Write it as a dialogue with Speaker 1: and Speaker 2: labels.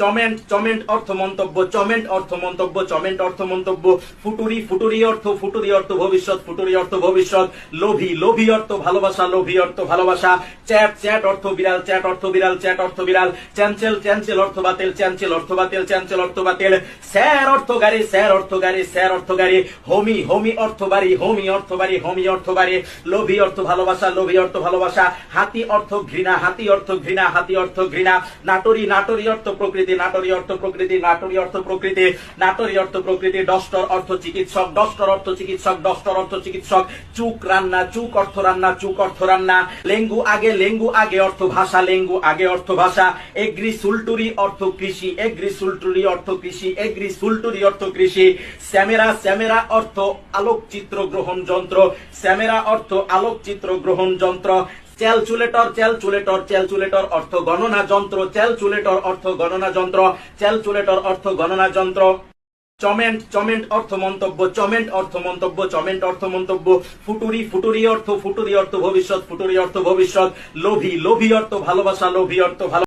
Speaker 1: চমেন্ট চমেন্ট অর্থ মন্তব্য, চমেন্ট অর্থ মন্তব্য, চমেন্ট অর্থ মন্তব্য। ফুটুরি ফুটুরি অর্থ ভবিষ্যৎ, ফুটুরি অর্থ ভবিষ্যৎ। লোভী লোভী অর্থ ভালোবাসা, লোভী অর্থ ভালোবাসা। চ্যাট চ্যাট অর্থ বিড়াল, চ্যাট অর্থ বিড়াল, চ্যাট অর্থ বিড়াল। চ্যাঞ্চেল চ্যাঞ্চেল অর্থ বাতিল, চ্যাঞ্চেল অর্থ বাতিল, চ্যাঞ্চেল অর্থ বাতিল। স্যার অর্থ গাড়ি, স্যার অর্থ গাড়ি, স্যার অর্থ গাড়ি। হোমি হোমি অর্থ বাড়ি, হোমি অর্থ বাড়ি, হোমি অর্থ বাড়ি। লোভী অর্থ ভালোবাসা, লোভী অর্থ ভালোবাসা। হাতি অর্থ ঘৃণা, হাতি অর্থ ঘৃণা, হাতি অর্থ ঘৃণা। নাটরি নাটরি অর্থ প্রকৃতি, নাটরি অর্থ প্রকৃতি, নাটরি অর্থ প্রকৃতি, নাটরি অর্থ প্রকৃতি। ডস্টর অর্থ চিকিৎসক, ডস্টর অর্থ চিকিৎসক, ডস্টর অর্থ চিকিৎসক। চুক রান্না, চুক অর্থ রান্না, চুক অর্থ রান্না। লেঙ্গু আগে অর্থ ভাষা, লেঙ্গু আগে অর্থ ভাষা। এগ্রি সুলটুরি অর্থ কৃষি, এগ্রি সুলটুরি অর্থ কৃষি, এগ্রি সুলটুরি অর্থ কৃষি। স্যামেরা স্যামেরা অর্থ আলোকচিত্র গ্রহণ যন্ত্র, স্যামেরা অর্থ আলোকচিত্র গ্রহণ যন্ত্র। ক্যালকুলেটর ক্যালকুলেটর ক্যালকুলেটর অর্থ গণনা যন্ত্র, ক্যালকুলেটর অর্থ গণনা যন্ত্র, ক্যালকুলেটর অর্থ গণনা যন্ত্র। চমেন্ট চমেন্ট অর্থ মন্তব্য, চমেন্ট অর্থ মন্তব্য, চমেন্ট অর্থ মন্তব্য। ফুটুরি ফুটুরি অর্থ ভবিষ্যৎ, ফুটুরি অর্থ ভবিষ্যৎ। লোভী লোভী অর্থ ভালোবাসা, লোভী অর্থ ভালোবাসা।